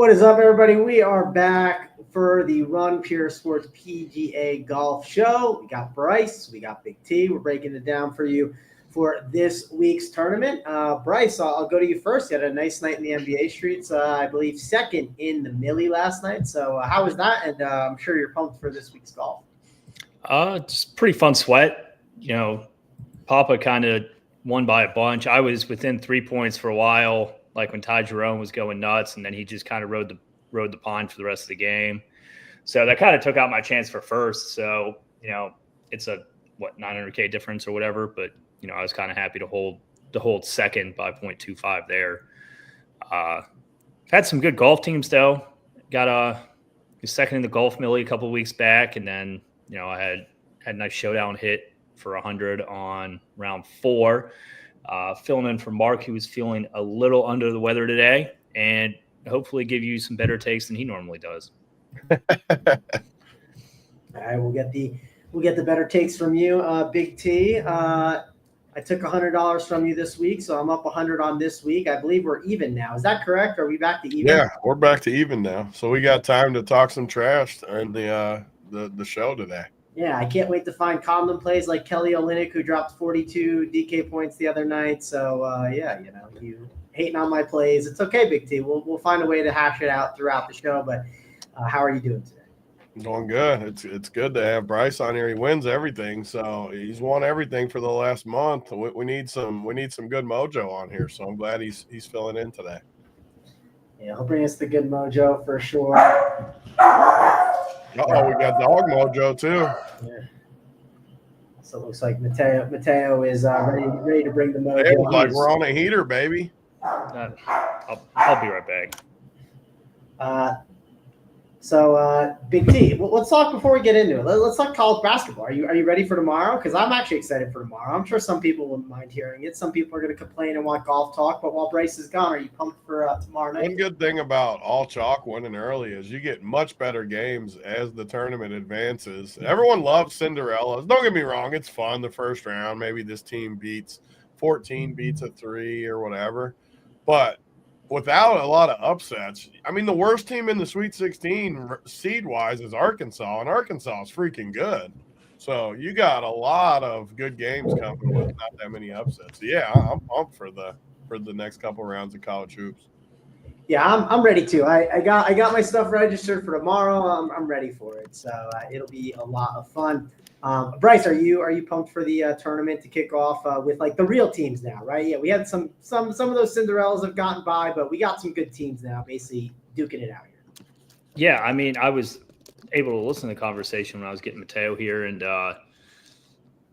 What is up, everybody? We are back for the Run Pure Sports PGA Golf Show. We got Bryce, we got Big T. We're breaking it down for you for this week's tournament. Bryce, I'll go to you first. You had a nice night in the NBA streets. I believe second in the Millie last night. So how was that? And I'm sure you're pumped for this week's golf. Just pretty fun sweat. You know, Papa kind of won by a bunch. I was within 3 points for a while, like when Ty Jerome was going nuts, and then he just kind of rode the pond for the rest of the game. So that kind of took out my chance for first. So, you know, it's a $900K difference or whatever, but you know, I was kind of happy to hold second by 0.25 there. Had some good golf teams though. Got second in the Golf Millie a couple of weeks back, and then you know, I had a nice showdown hit for 100 on round 4. Filling in for Mark, who was feeling a little under the weather today, and hopefully give you some better takes than he normally does. All right, we'll get the better takes from you, Big T. I took $100 from you this week, so I'm up 100 on this week. I believe we're even now. Is that correct? Are we back to even? Yeah, we're back to even now. So we got time to talk some trash in the show today. Yeah, I can't wait to find common plays like Kelly Olynyk, who dropped 42 DK points the other night. So, yeah, you know, you hating on my plays. It's okay, Big T. We'll find a way to hash it out throughout the show. But how are you doing today? Doing good. It's good to have Bryce on here. He wins everything, so he's won everything for the last month. We need some good mojo on here. So I'm glad he's filling in today. Yeah, he'll bring us the good mojo for sure. We got dog mojo too. Yeah. So it looks like Mateo is ready to bring the mojo. Hey, like we're on a heater, baby. I'll be right back. So Big T, let's talk before we get into it. Let's talk college basketball. Are you ready for tomorrow? Because I'm actually excited for tomorrow. I'm sure some people wouldn't mind hearing it. Some people are going to complain and want golf talk. But while Bryce is gone, are you pumped for tomorrow night? One good thing about all chalk winning early is you get much better games as the tournament advances. Everyone loves Cinderellas. Don't get me wrong. It's fun the first round. Maybe this team beats 14, beats a 3 or whatever. But without a lot of upsets, I mean, the worst team in the Sweet 16 seed-wise is Arkansas, and Arkansas is freaking good. So you got a lot of good games coming with not that many upsets. So yeah, I'm pumped for the next couple rounds of college hoops. Yeah, I'm ready too. I got my stuff registered for tomorrow. I'm ready for it. So it'll be a lot of fun. Bryce, are you pumped for the tournament to kick off with like the real teams now, right? Yeah, we had some of those Cinderellas have gotten by, but we got some good teams now, basically duking it out here. Yeah, I mean, I was able to listen to the conversation when I was getting Mateo here, and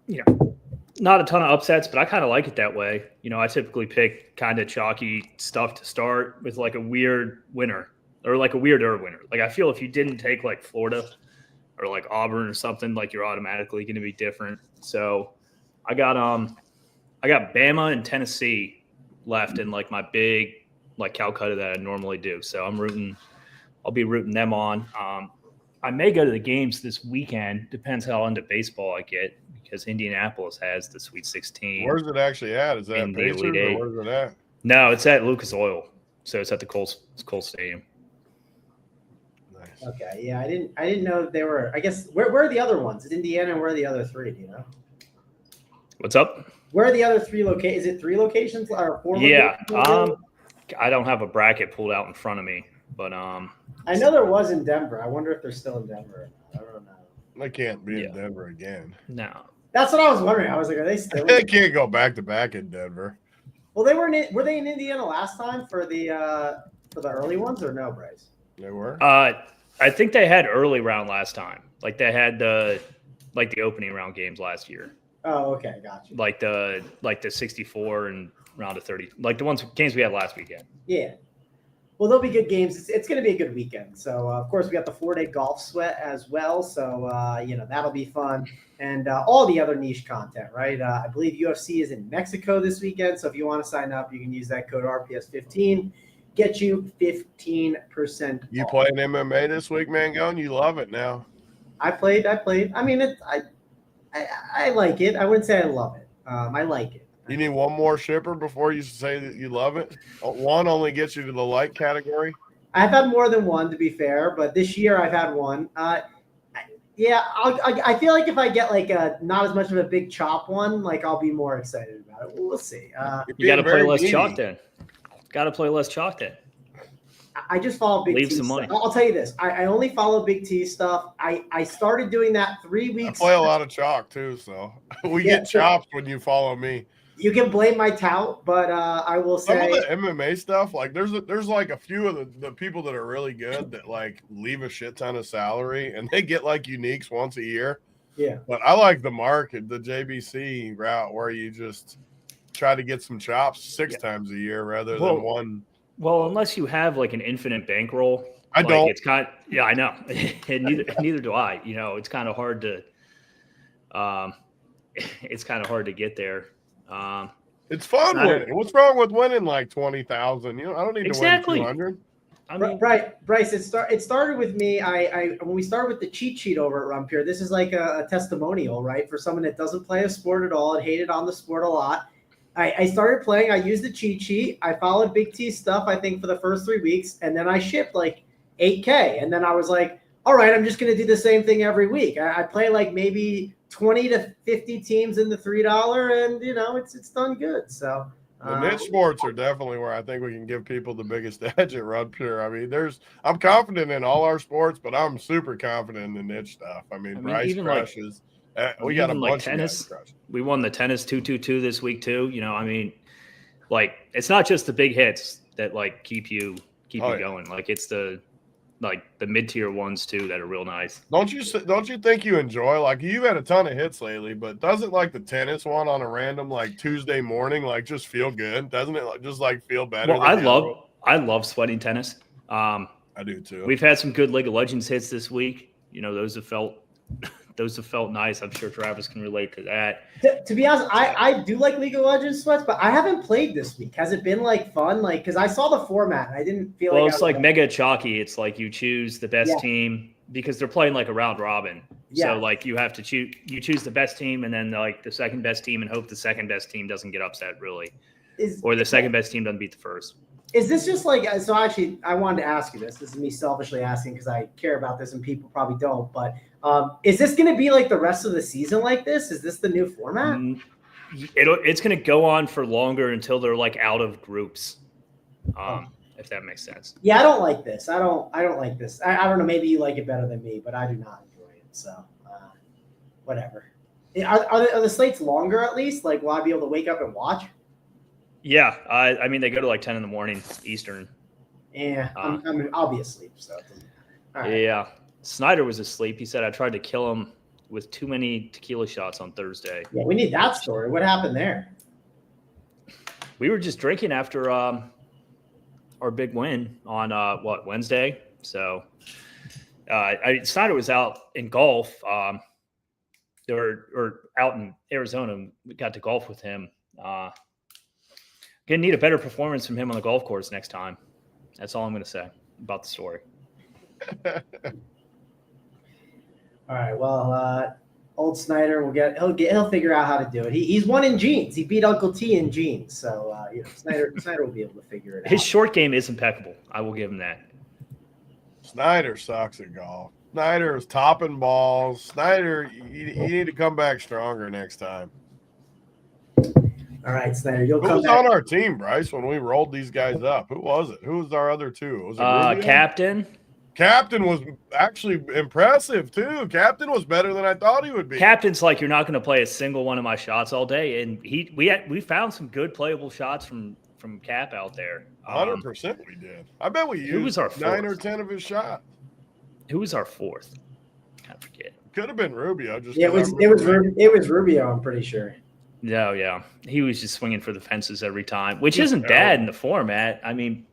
you know, not a ton of upsets, but I kind of like it that way. You know, I typically pick kind of chalky stuff to start with, like a weird winner or like a weirder winner. Like I feel if you didn't take like Florida or like Auburn or something, like you're automatically going to be different. So I got Bama and Tennessee left in like my big like Calcutta that I normally do. So I'll be rooting them on. I may go to the games this weekend. Depends how into baseball I get, because Indianapolis has the Sweet 16. Where's it actually at? Is that in the Elite Eight? Where's it at? No, it's at Lucas Oil. So it's at the Cole Stadium. Nice. Okay, yeah, I didn't know they were. I guess where are the other ones? Is Indiana, and where are the other 3? Do you know? What's up? Where are the other 3 locations? Is it 3 locations or 4? Yeah, I don't have a bracket pulled out in front of me, but I know there was in Denver. I wonder if they're still in Denver. I don't know. They can't be in Denver again. No, that's what I was wondering. I was like, are they still? They can't go back to back in Denver. Well, were they in Indiana last time for the early ones or no, Bryce? They were. I think they had early round last time. Like they had the opening round games last year. Oh, okay, gotcha. Like the 64 and round of 30, like the games we had last weekend. Yeah. Well, there'll be good games. It's going to be a good weekend. So, of course, we got the 4-day golf sweat as well. So, you know, that'll be fun. And all the other niche content, right? I believe UFC is in Mexico this weekend. So if you want to sign up, you can use that code RPS15. Get you 15% You off. playing MMA this week, Mangone? You love it now. I played. I mean, I like it. I wouldn't say I love it. I like it. You need one more shipper before you say that you love it? One only gets you to the light category? I've had more than one, to be fair, but this year I've had one. Yeah, I feel like if I get like a not as much of a big chop one, like I'll be more excited about it. We'll see. You got to play less chalk then. Got to play less chalk then. I just follow Big Leave T some stuff. money. I'll tell you this. I only follow Big T stuff. I started doing that 3 weeks. I play a lot of chalk too, so we get chops when you follow me. You can blame my tout, but I will say some of the MMA stuff, like there's like a few of the people that are really good that like leave a shit ton of salary and they get like uniques once a year. Yeah. But I like the market, the JBC route where you just try to get some chops 6 times a year rather than one. Well, unless you have like an infinite bankroll. I don't. It's kind of, yeah, I know. And neither do I. You know, it's kind of hard to get there. It's fun winning. What's wrong with winning like 20,000? You know, I don't need to win 200. I mean, Bryce, it started with me. I when we started with the cheat sheet over at Rump here, this is like a testimonial, right? For someone that doesn't play a sport at all and hated on the sport a lot. I started playing. I used the cheat sheet. I followed Big T stuff, I think, for the first 3 weeks, and then I shipped like 8K. And then I was like, all right, I'm just going to do the same thing every week. I play like maybe 20 to 50 teams in the $3, and you know it's done good. So the niche sports are definitely where I think we can give people the biggest edge at Run Pure. I mean, I'm confident in all our sports, but I'm super confident in the niche stuff. I mean Bryce crushes. We got a bunch of tennis. We won the tennis 222 this week too. You know, I mean, like it's not just the big hits that like keep you going. Like it's the mid-tier ones too that are real nice. Don't you think you enjoy, like you've had a ton of hits lately, but doesn't like the tennis one on a random like Tuesday morning like just feel good? Doesn't it just like feel better? Well, I love sweating tennis. I do too. We've had some good League of Legends hits this week. You know, those have felt nice. I'm sure Travis can relate to that. To be honest, I do like League of Legends sweats, but I haven't played this week. Has it been like fun? Like, because I saw the format and I didn't feel like. Well, it's like mega chalky. It's like you choose the best team because they're playing like a round robin. Yeah. So like you have to choose the best team and then like the second best team and hope the second best team doesn't get upset really, or the second best team doesn't beat the first. Is this just like so? Actually, I wanted to ask you this. This is me selfishly asking because I care about this and people probably don't. But is this going to be like the rest of the season like this? Is this the new format? It's going to go on for longer until they're like out of groups. If that makes sense. Yeah, I don't like this. I don't like this. I don't know. Maybe you like it better than me, but I do not enjoy it. So whatever. Are the slates longer at least? Like, will I be able to wake up and watch? Yeah, I mean they go to like 10 in the morning Eastern. Yeah, I'll be asleep. So all right. Yeah, Snyder was asleep. He said I tried to kill him with too many tequila shots on Thursday. Yeah, we need that story. What happened there? We were just drinking after our big win on Wednesday. So Snyder was out in golf. Or out in Arizona. We got to golf with him. Gonna need a better performance from him on the golf course next time. That's all I'm gonna say about the story. All right. Well, old Snyder he'll figure out how to do it. He's won in jeans. He beat Uncle T in jeans. So Snyder will be able to figure it out. His short game is impeccable. I will give him that. Snyder sucks at golf. Snyder is topping balls. Snyder, you need to come back stronger next time. All right, Snyder, you'll come back. Who was on our team, Bryce, when we rolled these guys up? Who was it? Who was our other two? Was it Captain? Captain was actually impressive, too. Captain was better than I thought he would be. Captain's like, you're not going to play a single one of my shots all day. And we found some good playable shots from Cap out there. 100% we did. I bet we used 9 or 10 of his shots. Who was our fourth? I forget. Could have been Rubio. It was Rubio, I'm pretty sure. No, yeah. He was just swinging for the fences every time, which isn't bad in the format. I mean,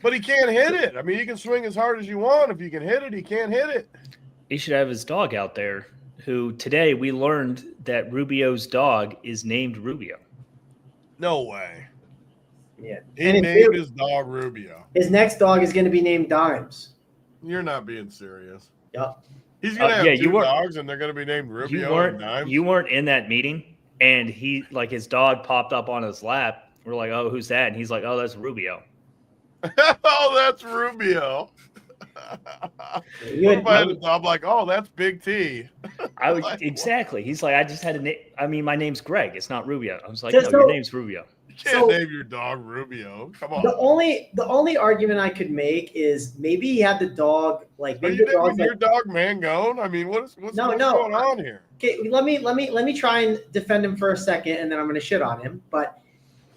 but he can't hit it. I mean, you can swing as hard as you want. If you can hit it, he can't hit it. He should have his dog out there, who today we learned that Rubio's dog is named Rubio. No way. Yeah. He named his dog Rubio. His next dog is going to be named Dimes. You're not being serious. Yep. He's going to have two dogs, and they're going to be named Rubio and Dimes. You weren't in that meeting, and his dog popped up on his lap. We're like, oh, who's that? And he's like, oh, that's Rubio. Oh, that's Rubio. You I'm like, oh, that's Big T. I would Like, exactly. He's like, I just had a name. I mean, my name's Greg. It's not Rubio. I was like, So- no, your name's Rubio. you can't name your dog Rubio. Come on. the only argument I could make is maybe he had the dog like Are maybe you the dog's naming like, your dog Mangone? I mean, what's No, going on here? okay, let me try and defend him for a second, and then I'm going to shit on him. But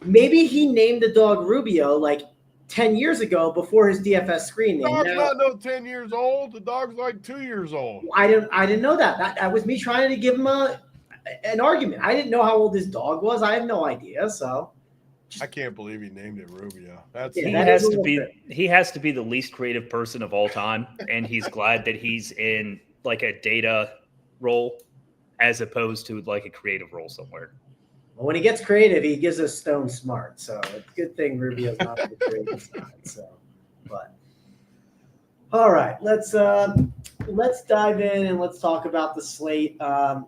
maybe he named the dog Rubio like 10 years ago before his DFS screen The name. dog's Now, not no 10 years old. The dog's like 2 years old. I didn't know that. That was me trying to give him an argument. I didn't know how old his dog was. I have no idea. So I can't believe he named it Rubio. That's Yeah, He that has is a to little be. bit. He has to be the least creative person of all time, and he's glad that he's in like a data role as opposed to like a creative role somewhere. Well, when he gets creative, he gives us stone smart. So it's a good thing Rubio's not on the creative side. So, but all right, let's dive in and let's talk about the slate. I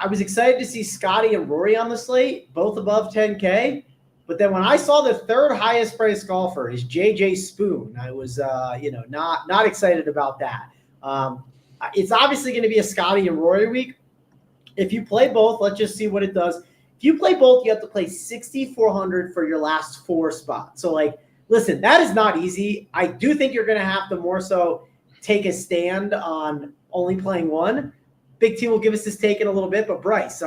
was excited to see Scotty and Rory on the slate, both above 10K. But then when I saw the third highest priced golfer is JJ Spoon, I was not excited about that. It's obviously going to be a Scotty and Rory week. If you play both, let's just see what it does. If you play both, you have to play 6,400 for your last 4 spots. So, like, listen, that is not easy. I do think you're going to have to more so take a stand on only playing one. Big T will give us his take in a little bit, but Bryce,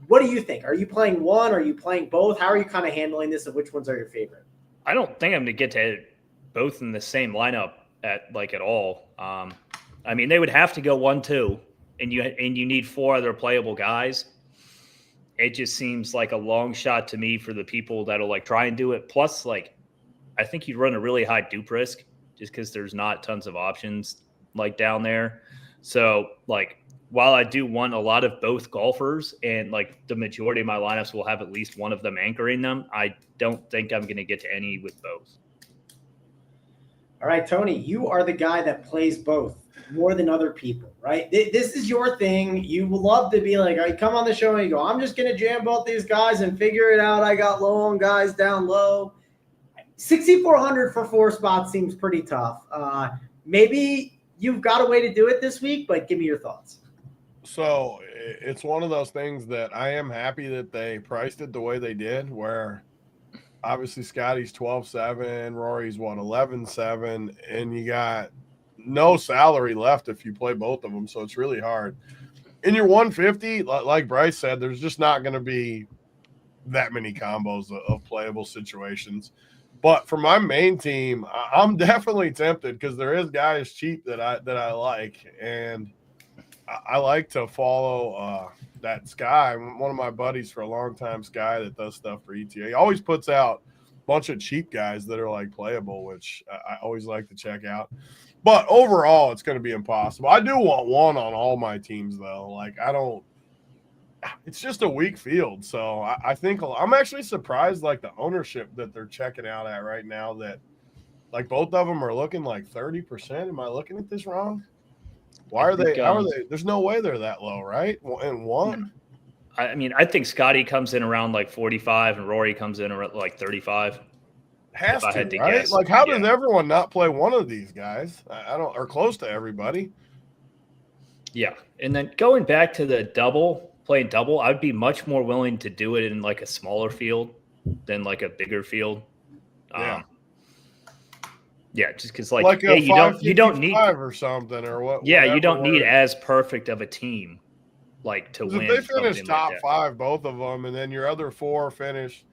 what do you think? Are you playing one? Are you playing both? How are you kind of handling this, and which ones are your favorite? I don't think I'm going to get to both in the same lineup at all. I mean, they would have to go 1-2, and you need 4 other playable guys. It just seems like a long shot to me for the people that'll like try and do it. Plus, like, I think you'd run a really high dupe risk just because there's not tons of options like down there. So, like, while I do want a lot of both golfers and like the majority of my lineups will have at least one of them anchoring them, I don't think I'm going to get to any with both. All right, Tony, you are the guy that plays both more than other people, right? This is your thing. You will love to be like, I come on the show and you go, I'm just going to jam both these guys and figure it out. I got low on guys down low. 6,400 for 4 spots seems pretty tough. Maybe you've got a way to do it this week, but give me your thoughts. So it's one of those things that I am happy that they priced it the way they did, where obviously Scotty's 12-7, Rory's 11-7, and you got no salary left if you play both of them. So it's really hard. In your 150, like Bryce said, there's just not going to be that many combos of playable situations. But for my main team, I'm definitely tempted because there is guys cheap that I like, and I like to follow that Sky. One of my buddies for a long time, Sky, that does stuff for ETA. He always puts out a bunch of cheap guys that are like playable, which I always like to check out. But overall, it's going to be impossible. I do want one on all my teams, though. Like, I don't – it's just a weak field. So I think – I'm actually surprised, like, the ownership that they're checking out at right now, that, like, both of them are looking like 30%. Am I looking at this wrong? Why are they? How are they? There's no way they're that low, right? And one. I mean, I think Scotty comes in around like 45, and Rory comes in around like 35. Has to, right? Guess. Like, how does everyone not play one of these guys? I don't, or close to everybody. Yeah, and then going back to the playing double, I'd be much more willing to do it in like a smaller field than like a bigger field. Yeah. Yeah, just because like hey, you don't need or something or what? Yeah, you don't need as perfect of a team like to win. If they finish top like 5, both of them, and then your other 4 finish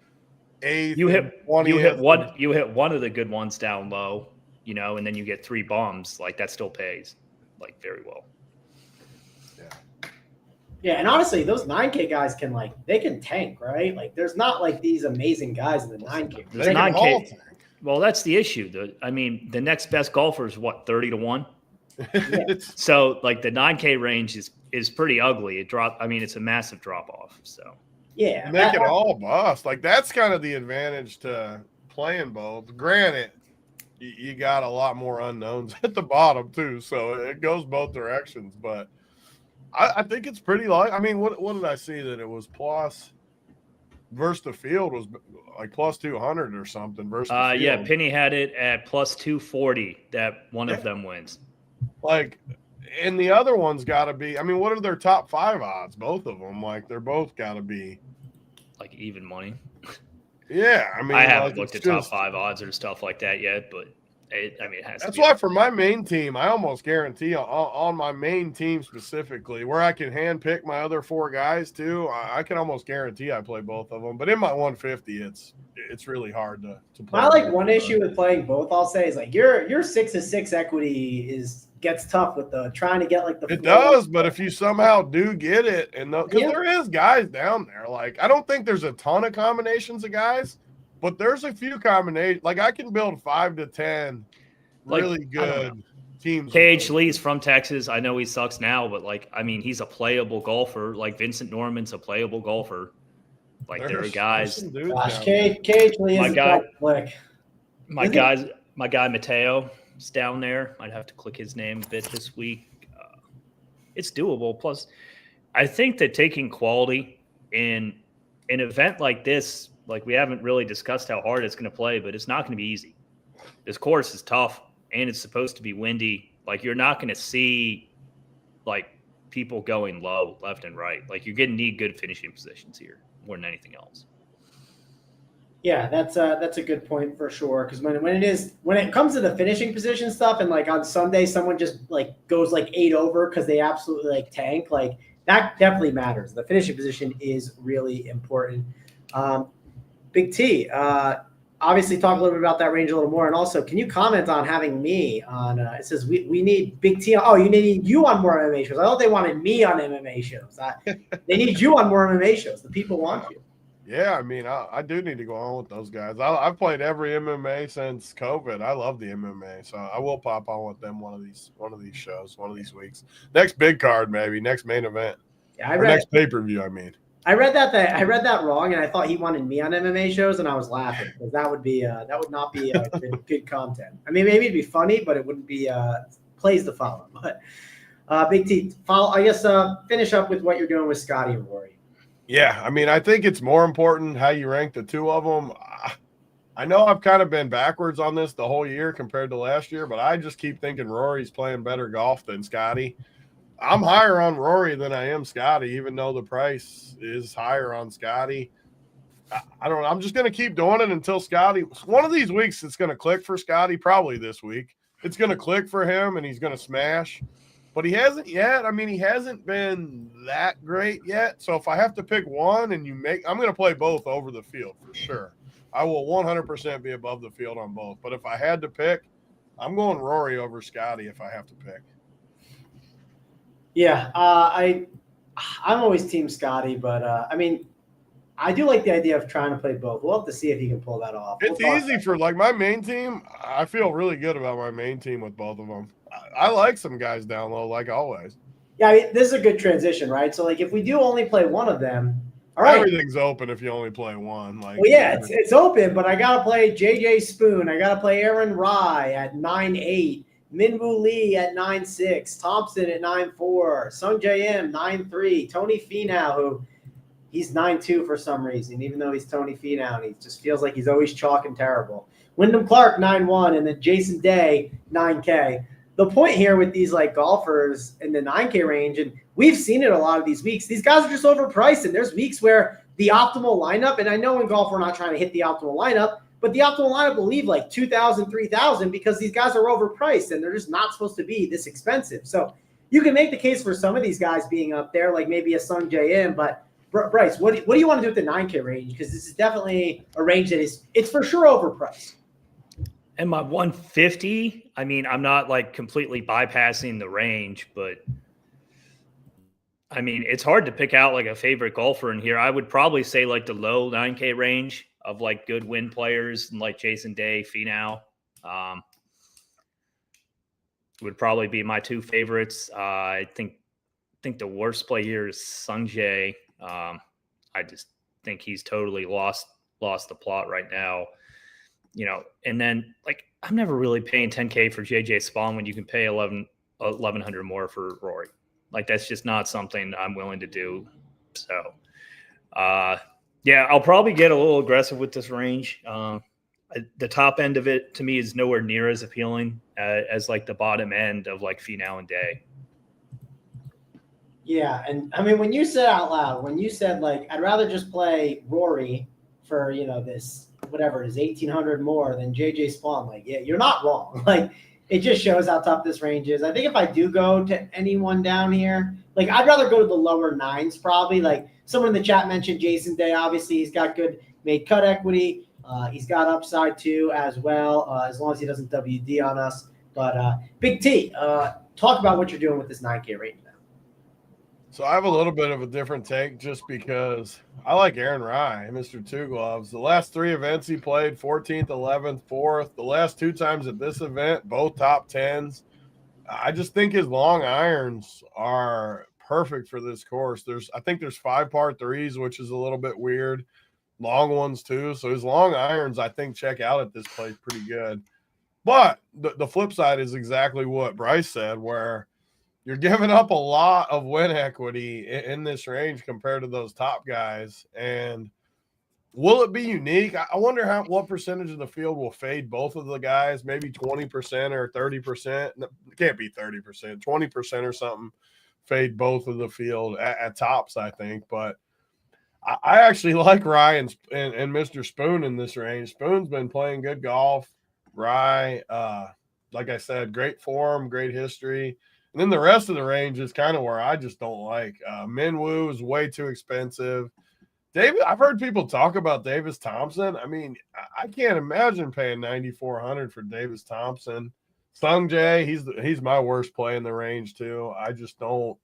8th, you hit one of the good ones down low, and then you get 3 bombs. Like that still pays, like very well. Yeah, and honestly, those 9K guys they can tank, right? Like there's not like these amazing guys in the 9K. There's 9K. Well, that's the issue. The next best golfer is what, 30-1? Yeah. So like the 9K range is pretty ugly. It's a massive drop off. So yeah, make it all bust. Like that's kind of the advantage to playing both. Granted, you got a lot more unknowns at the bottom too, so it goes both directions. But I think it's pretty light. I mean, what did I see that it was plus? versus the field was like plus 200 or something versus the field. Yeah, Penny had it at plus 240 that one of them wins. Like, and the other one's got to be, I mean, what are their top 5 odds? Both of them. Like, they're both got to be. Like even money. Yeah. I mean, I haven't looked at top 5 odds or stuff like that yet, but it has to be. That's why for my main team, I almost guarantee on my main team specifically, where I can hand pick my other 4 guys too, I can almost guarantee I play both of them. But in my 150, it's really hard to play. My like one issue with playing both, I'll say, is like your 6-6 equity gets tough with the trying to get like the. It does, but if you somehow do get it, and because there is guys down there, like I don't think there's a ton of combinations of guys. But there's a few combinations. Like I can build 5 to 10 really good teams. KH Lee's from Texas. I know he sucks now, but like I mean, he's a playable golfer. Like Vincent Norman's a playable golfer. Like there are guys. Gosh, KH Lee is my guy Mateo is down there. I'd have to click his name a bit this week. It's doable. Plus, I think that taking quality in an event like this. Like we haven't really discussed how hard it's going to play, but it's not going to be easy. This course is tough and it's supposed to be windy. Like you're not going to see like people going low left and right. Like you're going to need good finishing positions here more than anything else. Yeah, that's a good point for sure. Because when it comes to the finishing position stuff, and like on Sunday someone just like goes like 8 over because they absolutely like tank, like that definitely matters. The finishing position is really important. Big T, obviously talk a little bit about that range a little more. And also, can you comment on having me on, it says we need Big T. Oh, you need you on more MMA shows. I thought they wanted me on MMA shows. They need you on more MMA shows. The people want you. Yeah, I mean, I do need to go on with those guys. I've played every MMA since COVID. I love the MMA, so I will pop on with them one of these shows, one of these weeks. Next big card, maybe. Next main event. Yeah, next pay-per-view, I mean. I read that wrong, and I thought he wanted me on MMA shows, and I was laughing because that would not be good content. I mean, maybe it'd be funny, but it wouldn't be plays to follow. But Big T, finish up with what you're doing with Scotty and Rory. Yeah, I mean, I think it's more important how you rank the two of them. I know I've kind of been backwards on this the whole year compared to last year, but I just keep thinking Rory's playing better golf than Scotty. I'm higher on Rory than I am Scotty, even though the price is higher on Scotty. I don't know. I'm just going to keep doing it until Scotty – one of these weeks it's going to click for Scotty, probably this week. It's going to click for him, and he's going to smash. But he hasn't yet. I mean, he hasn't been that great yet. So if I have to pick one and I'm going to play both over the field for sure. I will 100% be above the field on both. But if I had to pick, I'm going Rory over Scotty if I have to pick. Yeah, I'm always team Scotty, but I mean, I do like the idea of trying to play both. We'll have to see if he can pull that off. It's easy for like my main team. I feel really good about my main team with both of them. I like some guys down low, like always. Yeah, I mean, this is a good transition, right? So like, if we do only play one of them, all right, everything's open if you only play one. Like, well, yeah, it's open, but I gotta play JJ Spoon. I gotta play Aaron Rye at 9-8. Minwoo Lee at 9-6, Thompson at 9-4, Sung Jae Im 9-3, Tony Finau, who he's 9-2 for some reason, even though he's Tony Finau, and he just feels like he's always chalk and terrible. Wyndham Clark 9-1, and then Jason Day 9K. The point here with these like golfers in the 9K range, and we've seen it a lot of these weeks, these guys are just overpriced, and there's weeks where the optimal lineup, and I know in golf we're not trying to hit the optimal lineup, but the optimal lineup will leave like 2,000, 3,000 because these guys are overpriced and they're just not supposed to be this expensive. So you can make the case for some of these guys being up there, like maybe a Sung Jae Im. But Bryce, what do you want to do with the 9K range? Because this is definitely a range that it's for sure overpriced. And my 150, I mean, I'm not like completely bypassing the range, but I mean, it's hard to pick out like a favorite golfer in here. I would probably say like the low 9K range of like good win players and like Jason Day, Finau, would probably be my two favorites. I think the worst play here is Sung Jae. I just think he's totally lost the plot right now, you know. And then like I'm never really paying 10K for JJ Spawn when you can pay 1,100 more for Rory. Like that's just not something I'm willing to do. So Yeah, I'll probably get a little aggressive with this range. The top end of it to me is nowhere near as appealing as like the bottom end of like Finau and Day. Yeah, and I mean, when you said out loud, when you said like, I'd rather just play Rory for this whatever it is 1,800 more than JJ Spawn, like, yeah, you're not wrong. Like, it just shows how tough this range is. I think if I do go to anyone down here, like, I'd rather go to the lower nines probably. Like, someone in the chat mentioned Jason Day. Obviously, he's got good made cut equity. He's got upside too as well, as long as he doesn't WD on us. But Big T, talk about what you're doing with this 9K range now. So I have a little bit of a different take just because I like Aaron Rai, Mr. Two Gloves. The last 3 events he played, 14th, 11th, 4th. The last 2 times at this event, both top 10s. I just think his long irons are perfect for this course. I think there's 5 par 3s, which is a little bit weird. Long ones too. So his long irons, I think, check out at this place pretty good. But the flip side is exactly what Bryce said, where you're giving up a lot of win equity in this range compared to those top guys. And will it be unique? I wonder what percentage of the field will fade both of the guys, maybe 20% or 30%. It can't be 30%, 20% or something fade both of the field at tops, I think. But I actually like Ryan and Mr. Spoon in this range. Spoon's been playing good golf. Rye, like I said, great form, great history. And then the rest of the range is kind of where I just don't like. Minwoo is way too expensive. David, I've heard people talk about Davis Thompson. I mean, I can't imagine paying $9,400 for Davis Thompson. Sung Jae, he's my worst play in the range too. I just don't.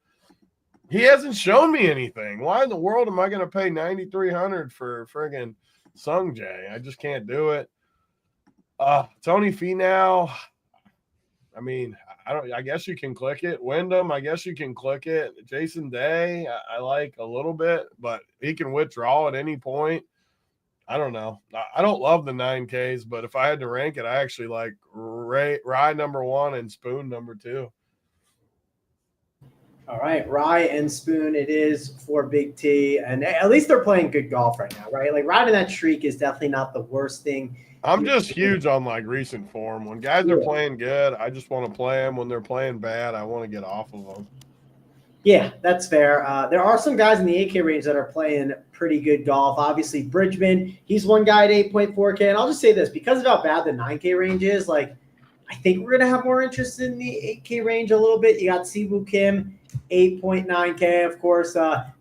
He hasn't shown me anything. Why in the world am I going to pay $9,300 for friggin' Sung Jae? I just can't do it. Tony Finau. I mean, I guess you can click it. Wyndham, I guess you can click it. Jason Day, I like a little bit, but he can withdraw at any point. I don't know. I don't love the 9Ks, but if I had to rank it, I actually like Rye number 1 and Spoon number 2. All right, Rye and Spoon it is for Big T. And at least they're playing good golf right now, right? Like, riding that streak is definitely not the worst thing. I'm just huge on like recent form. When guys are playing good, I just want to play them. When they're playing bad, I want to get off of them. Yeah, that's fair. There are some guys in the 8K range that are playing pretty good golf. Obviously, Bridgman, he's one guy at 8.4K. And I'll just say this, because of how bad the 9K range is, like, I think we're going to have more interest in the 8K range a little bit. You got Siwoo Kim, 8.9K, of course.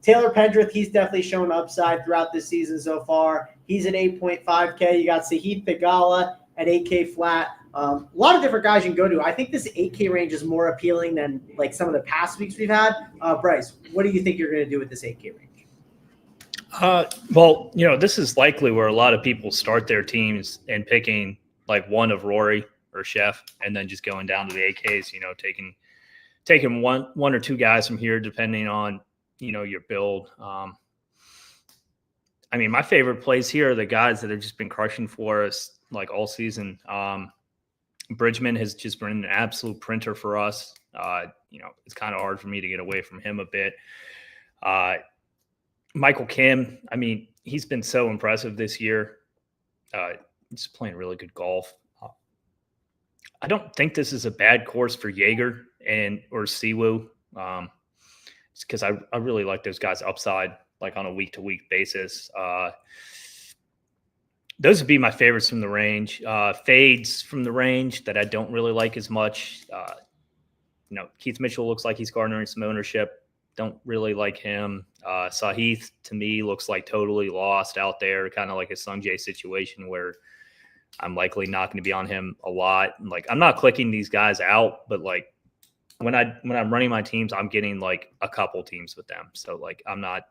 Taylor Pendrith, he's definitely shown upside throughout this season so far. He's at 8.5K. You got Sahith Theegala at 8K flat. A lot of different guys you can go to. I think this 8K range is more appealing than like some of the past weeks we've had. Bryce, what do you think you're going to do with this 8K range? Well, this is likely where a lot of people start their teams and picking like one of Rory or Chef, and then just going down to the 8Ks, taking one or two guys from here, depending on, your build. I mean, my favorite plays here are the guys that have just been crushing for us like all season. Bridgman has just been an absolute printer for us. It's kind of hard for me to get away from him a bit. Michael Kim, I mean, he's been so impressive this year. He's playing really good golf. I don't think this is a bad course for Jaeger or Siwoo. It's because I really like those guys upside, like on a week-to-week basis. Those would be my favorites from the range. Fades from the range that I don't really like as much. Keith Mitchell looks like he's garnering some ownership. Don't really like him. Sahith, to me, looks like totally lost out there, kind of like a Sungjae situation where I'm likely not going to be on him a lot. Like, I'm not clicking these guys out, but like when I'm running my teams, I'm getting like a couple teams with them. So like, I'm not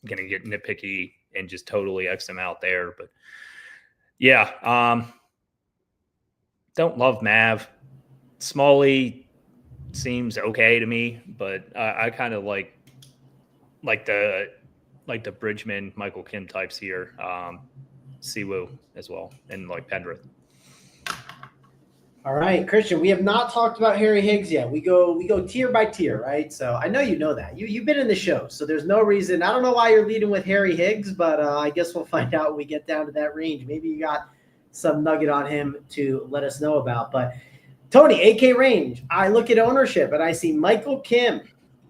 going to get nitpicky and just totally X them out there. But yeah, don't love Mav. Smalley seems okay to me, but I kind of like the Bridgman, Michael Kim types here. Siwoo as well, and like Pendrith. All right, Christian, we have not talked about Harry Higgs yet. We go tier by tier, right? So I know you know that. You've been in the show, so there's no reason. I don't know why you're leading with Harry Higgs, but I guess we'll find out when we get down to that range. Maybe you got some nugget on him to let us know about. But Tony, AK range, I look at ownership and I see Michael Kim.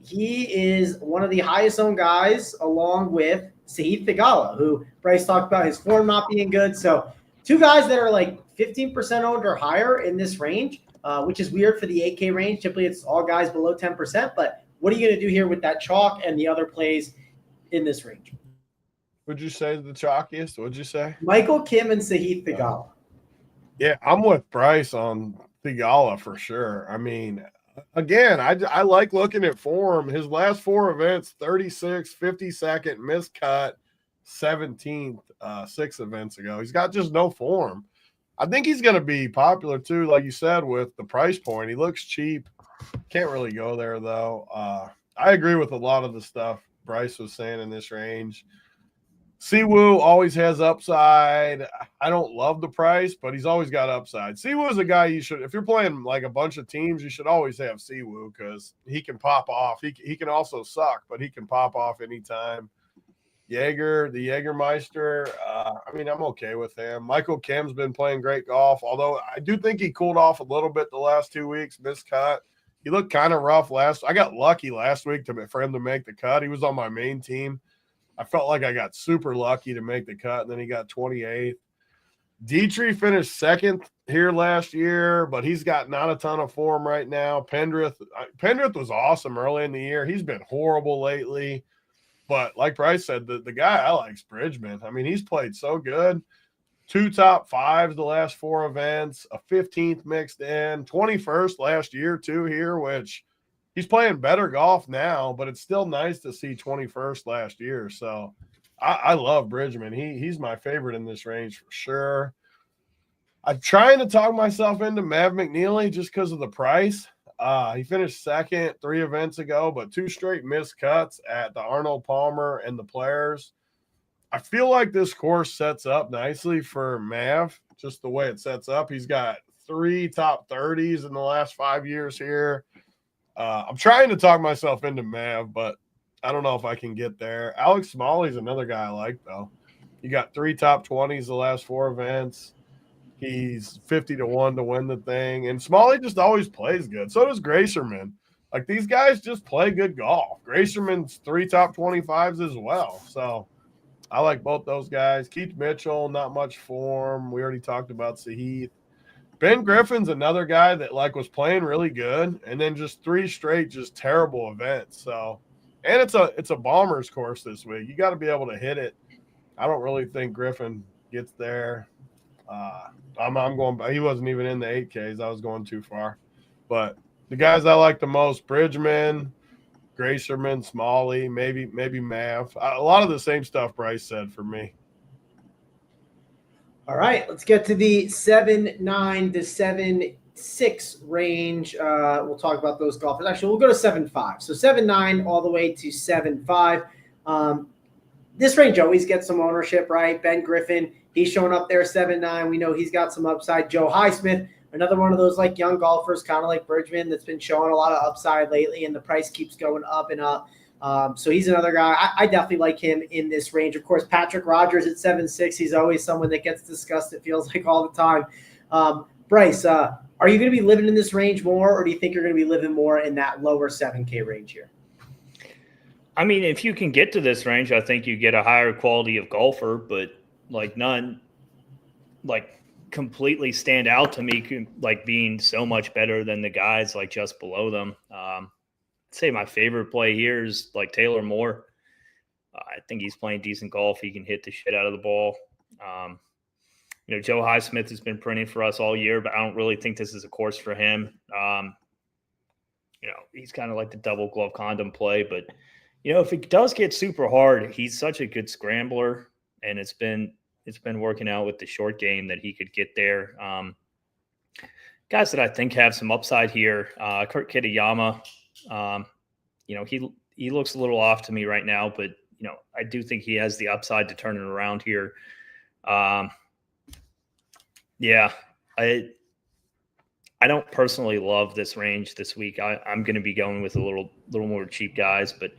He is one of the highest owned guys along with Sahith Theegala, who Bryce talked about his form not being good. So two guys that are like 15% owned or higher in this range, which is weird for the 8K range. Typically, it's all guys below 10%. But what are you going to do here with that chalk and the other plays in this range? Would you say the chalkiest? What'd you say? Michael Kim and Sahith Theegala. Yeah, I'm with Bryce on Theegala for sure. I mean, again, I like looking at form. His last 4 events, 36, 52nd, missed cut, 17th, 6 events ago. He's got just no form. I think he's going to be popular too, like you said, with the price point. He looks cheap. Can't really go there, though. I agree with a lot of the stuff Bryce was saying in this range. Siwoo always has upside. I don't love the price, but he's always got upside. Siwoo is a guy you should – if you're playing like a bunch of teams, you should always have Siwoo because he can pop off. He can also suck, but he can pop off anytime. The Jägermeister, I mean, I'm okay with him. Michael Kim's been playing great golf, although I do think he cooled off a little bit the last 2 weeks, missed cut. He looked kind of rough I got lucky last week for him to make the cut. He was on my main team. I felt like I got super lucky to make the cut, and then he got 28th. Dietrich finished 2nd here last year, but he's got not a ton of form right now. Pendrith was awesome early in the year. He's been horrible lately. But like Bryce said, the guy I like is Bridgman. I mean, he's played so good. 2 top 5s the last 4 events, a 15th mixed in, 21st last year too here, which he's playing better golf now, but it's still nice to see 21st last year. So I love Bridgman. He's my favorite in this range for sure. I'm trying to talk myself into Mav McNeely just because of the price. He finished 2nd 3 events ago, but 2 straight missed cuts at the Arnold Palmer and the Players. I feel like this course sets up nicely for Mav, just the way it sets up. He's got 3 top 30s in the last 5 years here. I'm trying to talk myself into Mav, but I don't know if I can get there. Alex Smalley's another guy I like, though. He got 3 top 20s the last 4 events. He's 50-1 to win the thing. And Smalley just always plays good. So does Gracerman. Like, these guys just play good golf. Gracerman's 3 top 25s as well. So I like both those guys. Keith Mitchell, not much form. We already talked about Sahith. Ben Griffin's another guy that, like, was playing really good. And then just 3 straight just terrible events. So, and it's a Bombers course this week. You got to be able to hit it. I don't really think Griffin gets there. I'm going. He wasn't even in the 8Ks. I was going too far. But the guys I like the most: Bridgman, Gracerman, Smalley, maybe Mav. A lot of the same stuff Bryce said for me. All right, let's get to the 7-9 to 7-6 range. We'll talk about those golfers. Actually, we'll go to 7-5. So 7-9 all the way to 7-5. This range always gets some ownership, right? Ben Griffin, he's showing up there 7-9. We know he's got some upside. Joe Highsmith, another one of those like young golfers, kind of like Bridgman, that's been showing a lot of upside lately, and the price keeps going up and up. So he's another guy. I definitely like him in this range. Of course, Patrick Rogers at 7-6. He's always someone that gets discussed, it feels like, all the time. Bryce, are you going to be living in this range more, or do you think you're going to be living more in that lower 7K range here? I mean, if you can get to this range, I think you get a higher quality of golfer, but like none like completely stand out to me, like being so much better than the guys like just below them. I'd say my favorite play here is like Taylor Moore. I think he's playing decent golf. He can hit the shit out of the ball. Joe Highsmith has been printing for us all year, but I don't really think this is a course for him. He's kind of like the double glove condom play, but if it does get super hard, he's such a good scrambler, and it's been working out with the short game that he could get there. Guys that I think have some upside here, Kurt Kitayama, he looks a little off to me right now, but I do think he has the upside to turn it around here. I don't personally love this range this week. I'm going to be going with a little more cheap guys, but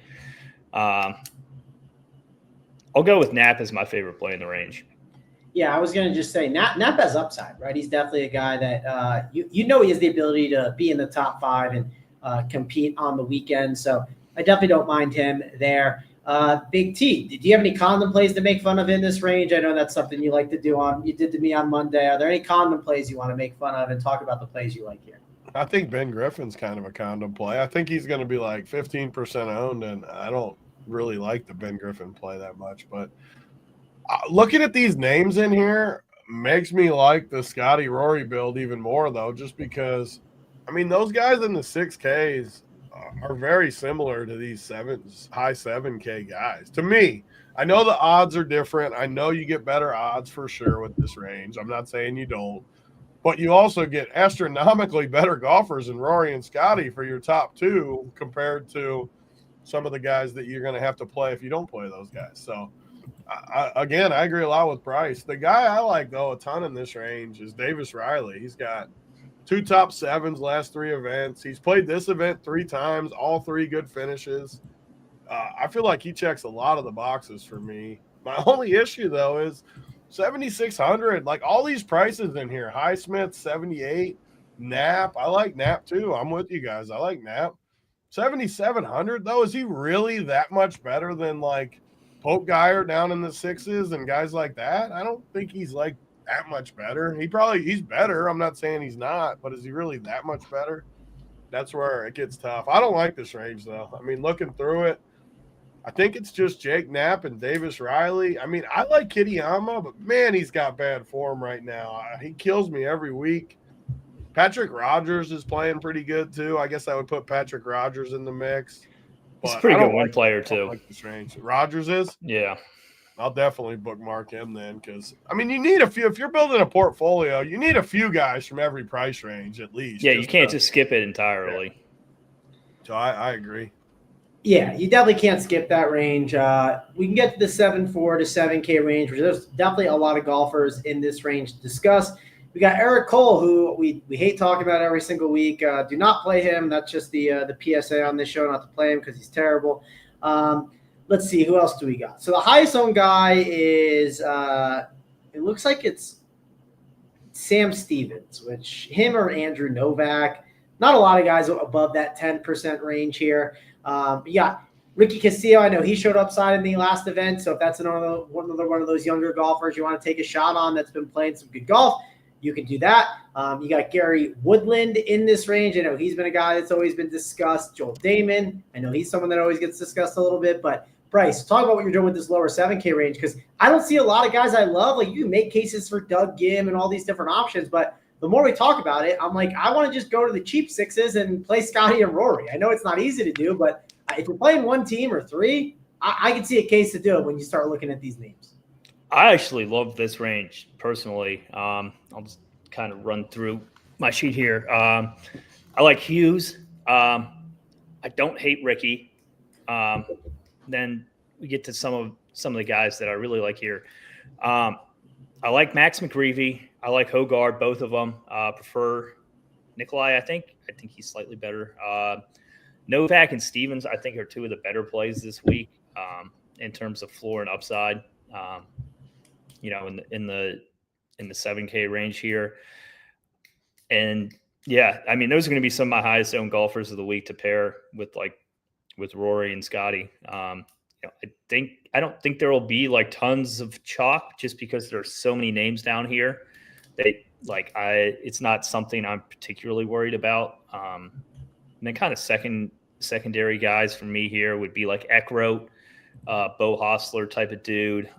I'll go with Knapp as my favorite play in the range. Yeah, I was going to just say Knapp has upside, right? He's definitely a guy that he has the ability to be in the top 5 and compete on the weekend. So I definitely don't mind him there. Big T, do you have any condom plays to make fun of in this range? I know that's something you like to do you did to me on Monday. Are there any condom plays you want to make fun of and talk about the plays you like here? I think Ben Griffin's kind of a condom play. I think he's going to be like 15% owned, and I don't really like the Ben Griffin play that much, but looking at these names in here makes me like the Scotty Rory build even more, though, just because, I mean, those guys in the 6Ks are very similar to these high 7K guys. To me, I know the odds are different. I know you get better odds for sure with this range. I'm not saying you don't, but you also get astronomically better golfers than Rory and Scotty for your top 2 compared to some of the guys that you're going to have to play if you don't play those guys. So, I agree a lot with Bryce. The guy I like, though, a ton in this range is Davis Riley. He's got 2 top 7s last 3 events. He's played this event 3 times, all 3 good finishes. I feel like he checks a lot of the boxes for me. My only issue, though, is 7,600. Like, all these prices in here, Highsmith, 78, Knapp. I like Knapp, too. I'm with you guys. I like Knapp. 7,700, though, is he really that much better than, like, Pope Geyer down in the 6s and guys like that? I don't think he's like that much better. He's better. I'm not saying he's not, but is he really that much better? That's where it gets tough. I don't like this range, though. I mean, looking through it, I think it's just Jake Knapp and Davis Riley. I mean, I like Kitayama, but man, he's got bad form right now. He kills me every week. Patrick Rogers is playing pretty good too. I guess I would put Patrick Rogers in the mix. He's a pretty good win player too. Like this range. Rogers is? Yeah. I'll definitely bookmark him then, because I mean, you need a few. If you're building a portfolio, you need a few guys from every price range at least. Yeah, you can't just skip it entirely. Yeah. So I agree. Yeah, you definitely can't skip that range. We can get to the 7.4 to 7K range, which there's definitely a lot of golfers in this range to discuss. We got Eric Cole, who we hate talking about every single week. Do not play him. That's just the PSA on this show, not to play him because he's terrible. Let's see, who else do we got? So the highest owned guy is it looks like it's Sam Stevens, which him or Andrew Novak. Not a lot of guys above that 10% range here. You got Ricky Castillo. I know he showed upside in the last event, so if that's another one of those younger golfers you want to take a shot on that's been playing some good golf, you can do that. You got Gary Woodland in this range. I know he's been a guy that's always been discussed. Joel Damon. I know he's someone that always gets discussed a little bit. But, Bryce, talk about what you're doing with this lower 7K range, because I don't see a lot of guys I love. Like, you can make cases for Doug Gim and all these different options, but the more we talk about it, I'm like, I want to just go to the cheap 6s and play Scotty and Rory. I know it's not easy to do, but if you're playing one team or 3, I can see a case to do it when you start looking at these names. I actually love this range personally. I'll just kind of run through my sheet here. I like Hughes. I don't hate Ricky. Then we get to some of the guys that I really like here. I like Max McGreevy. I like Hogard, both of them. Prefer Nikolai, I think. I think he's slightly better. Novak and Stevens, I think, are 2 of the better plays this week in terms of floor and upside. In the 7K range here. And yeah, I mean, those are going to be some of my highest owned golfers of the week to pair with Rory and Scotty. I don't think there will be like tons of chalk just because there's so many names down here. It's not something I'm particularly worried about. And then kind of secondary guys for me here would be like Eckroat, Bo Hostler type of dude.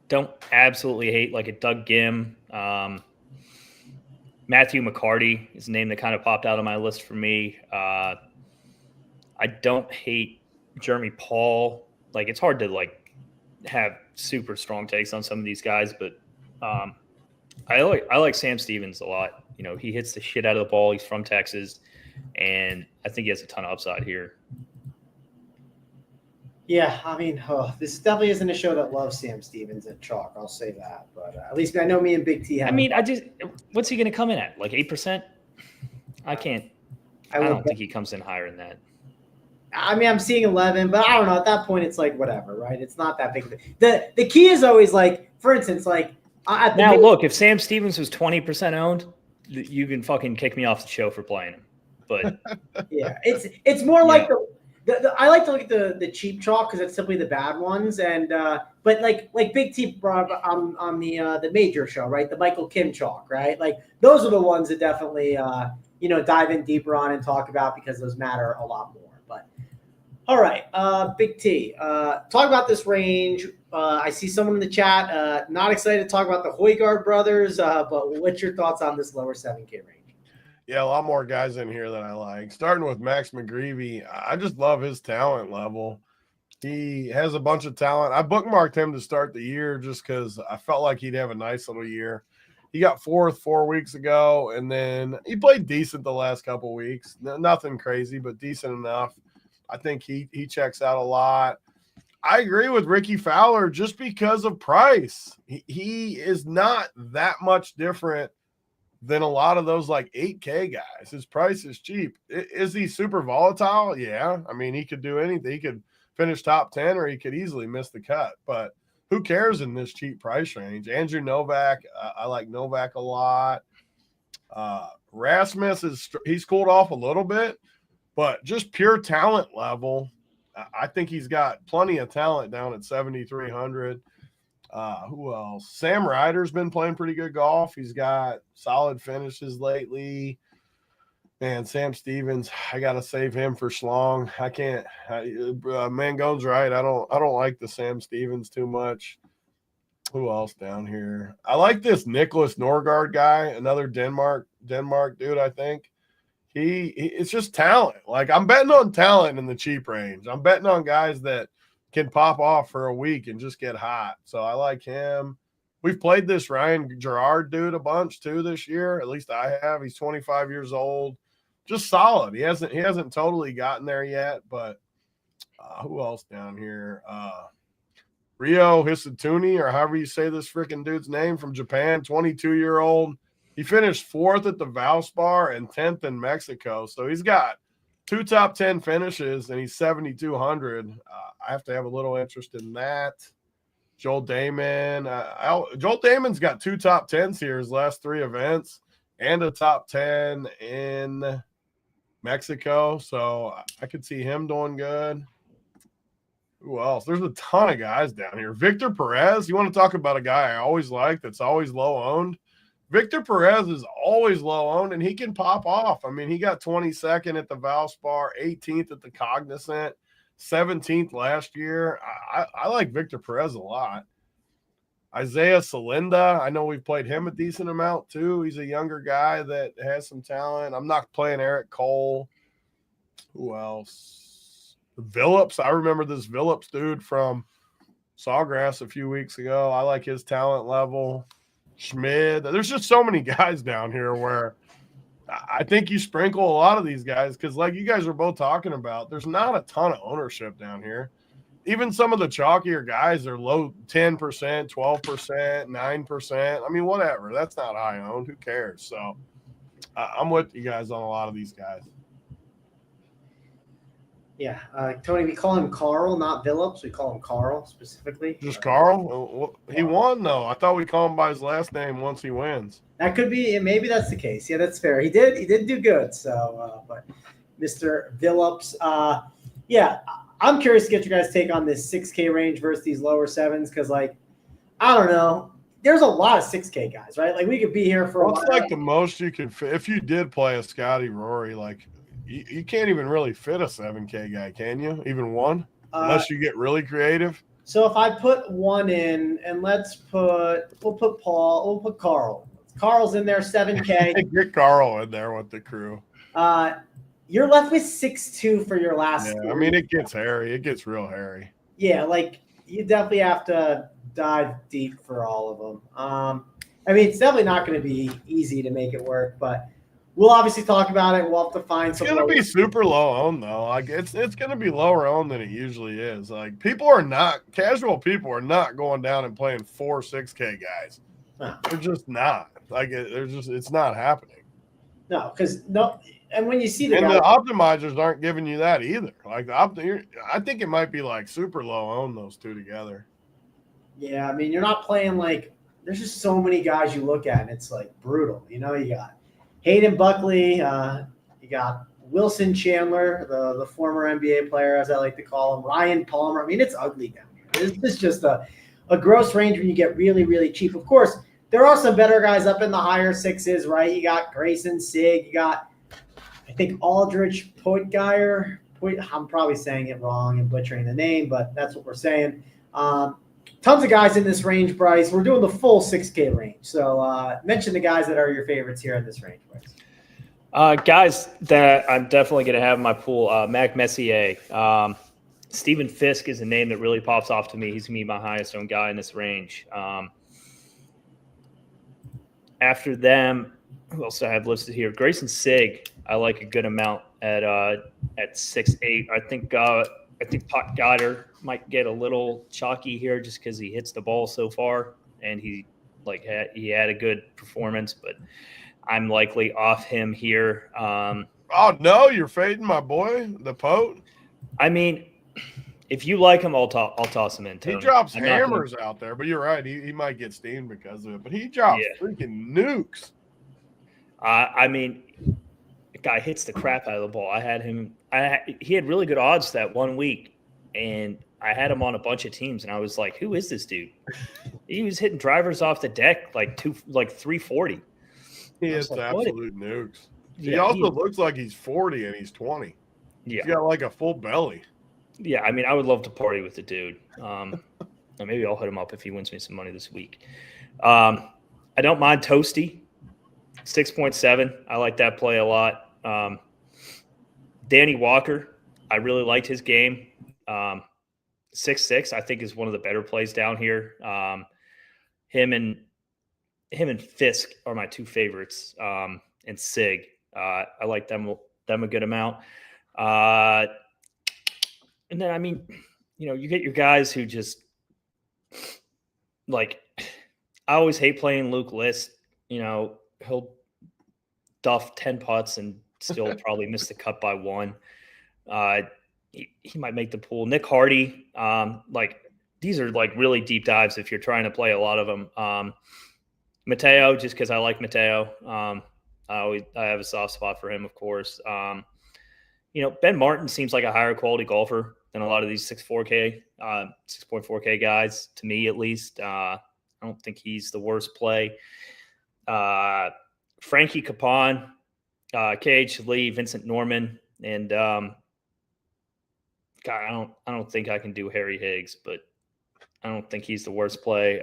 Don't absolutely hate like a Doug Gim. Matthew McCarty is a name that kind of popped out on my list for me. I don't hate Jeremy Paul. Like, it's hard to like have super strong takes on some of these guys, but I like Sam Stevens a lot. You know, he hits the shit out of the ball. He's from Texas, and I think he has a ton of upside here. Yeah, I mean, this definitely isn't a show that loves Sam Stevens at chalk. I'll say that. But at least I know me and Big T have. I mean, what's he going to come in at? Like 8%? I can't. I don't think he comes in higher than that. I mean, I'm seeing 11, but I don't know. At that point, it's like whatever, right? It's not that big. The key is always like, for instance, like look, if Sam Stevens was 20% owned, you can fucking kick me off the show for playing him. But yeah, it's more like I like to look at the cheap chalk because it's simply the bad ones, and but like Big T brought up on the major show, right? The Michael Kim chalk, right? Like those are the ones that definitely dive in deeper on and talk about because those matter a lot more. But all right, Big T, talk about this range. I see someone in the chat not excited to talk about the Højgaard brothers, but what's your thoughts on this lower 7K range? Yeah, a lot more guys in here that I like. Starting with Max McGreevy, I just love his talent level. He has a bunch of talent. I bookmarked him to start the year just because I felt like he'd have a nice little year. He got fourth 4 weeks ago, and then he played decent the last couple weeks. Nothing crazy, but decent enough. I think he checks out a lot. I agree with Ricky Fowler just because of price. He is not that much different than a lot of those like 8K guys. His price is cheap. Is he super volatile? Yeah. I mean, he could do anything. He could finish top 10 or he could easily miss the cut. But who cares in this cheap price range? Andrew Novak, I like Novak a lot. Rasmus he's cooled off a little bit, but just pure talent level, I think he's got plenty of talent down at 7,300. Who else? Sam Ryder's been playing pretty good golf. He's got solid finishes lately. Man, Sam Stevens, I gotta save him for Schlong. I can't. Mangone's right. I don't like the Sam Stevens too much. Who else down here? I like this Nicholas Norgard guy, another Denmark dude. I think it's just talent. Like I'm betting on talent in the cheap range. I'm betting on guys that can pop off for a week and just get hot. So I like him. We've played this Ryan Gerard dude a bunch too this year. At least I have. He's 25 years old. Just solid. He hasn't totally gotten there yet, but who else down here? Ryo Hisatuni, or however you say this freaking dude's name, from Japan, 22-year-old. He finished fourth at the Valspar and 10th in Mexico. So he's got 2 top 10 finishes, and he's 7,200. I have to have a little interest in that. Joel Damon. Joel Damon's got 2 top 10s here his last 3 events and a top 10 in Mexico. So I could see him doing good. Who else? There's a ton of guys down here. Victor Perez. You want to talk about a guy I always like that's always low owned? Victor Perez is always low owned, and he can pop off. I mean, he got 22nd at the Valspar, 18th at the Cognizant, 17th last year. I like Victor Perez a lot. Isaiah Salinda, I know we've played him a decent amount too. He's a younger guy that has some talent. I'm not playing Eric Cole. Who else? Phillips. I remember this Phillips dude from Sawgrass a few weeks ago. I like his talent level. Schmid. There's just so many guys down here where I think you sprinkle a lot of these guys because, like you guys are both talking about, there's not a ton of ownership down here. Even some of the chalkier guys are low 10%, 12%, 9%. I mean, whatever. That's not high owned. Who cares? So I'm with you guys on a lot of these guys. Yeah, Tony, we call him Carl, not Phillips. We call him Carl specifically. Just Carl? He won, though. I thought we call him by his last name once he wins. That could be. Maybe that's the case. Yeah, that's fair. He did do good. So, but Mr. Phillips, yeah, I'm curious to get your guys' take on this 6K range versus these lower 7s because, like, I don't know. There's a lot of 6K guys, right? Like, we could be here for a while. What's like the most you could fit? If you did play a Scotty Rory, like, you can't even really fit a 7K guy, can you? Even one? Unless you get really creative. So if I put one in, and we'll put Carl. Carl's in there, 7K. Get Carl in there with the crew. You're left with 6'2" for your last. Yeah, I mean, it gets hairy. It gets real hairy. Yeah, like you definitely have to dive deep for all of them. I mean, it's definitely not going to be easy to make it work, but we'll obviously talk about it. We'll have to find It's some. gonna be super low owned though. Like it's gonna be lower owned than it usually is. Like casual people are not going down and playing 4 6K guys. No. They're just not. Like it's not happening. No, because and when you see the optimizers aren't giving you that either. Like I think it might be like super low owned those two together. Yeah, I mean you're not playing like. There's just so many guys you look at and it's like brutal. You got Hayden Buckley, you got Wilson Chandler, the former NBA player, as I like to call him, Ryan Palmer. I mean, it's ugly down here. It's just a gross range when you get really, really cheap. Of course, there are some better guys up in the higher sixes, right? You got Grayson Sig, you got, I think, Aldrich Poitgeyer. I'm probably saying it wrong and butchering the name, but that's what we're saying. Tons of guys in this range, Bryce. We're doing the full 6K range. So mention the guys that are your favorites here in this range, Bryce. Guys that I'm definitely going to have in my pool, Mac Messier. Stephen Fisk is a name that really pops off to me. He's going to be my highest owned guy in this range. After them, who else do I have listed here? Grayson Sig, I like a good amount at 6'8". I think Pot Goddard might get a little chalky here just because he hits the ball so far, and he had a good performance, but I'm likely off him here. Oh no, you're fading my boy, the Pote. I mean, if you like him, I'll toss him in. Tony. He drops hammers out there, but you're right. He might get steamed because of it, but he drops freaking nukes. I mean, the guy hits the crap out of the ball. I had him. He had really good odds that 1 week, and I had him on a bunch of teams, and I was like, "Who is this dude?" He was hitting drivers off the deck like 340. He hits absolute nukes. He also looks like he's 40 and he's 20. Yeah, he's got like a full belly. Yeah, I mean, I would love to party with the dude. Maybe I'll hit him up if he wins me some money this week. I don't mind Toasty, 6.7. I like that play a lot. Danny Walker, I really liked his game. 6'6", I think, is one of the better plays down here. Him and Fisk are my two favorites. And Sig, I like them a good amount. And then, I mean, you get your guys who just like, I always hate playing Luke List. He'll duff 10 putts and still probably miss the cut by 1. He might make the pool. Nick Hardy, these are like really deep dives if you're trying to play a lot of them. Mateo, just because I like Mateo. I have a soft spot for him, of course. Ben Martin seems like a higher quality golfer than a lot of these 6.4K guys, to me at least. I don't think he's the worst play. Frankie Capon, KH Lee, Vincent Norman, and God, I don't think I can do Harry Higgs, but I don't think he's the worst play.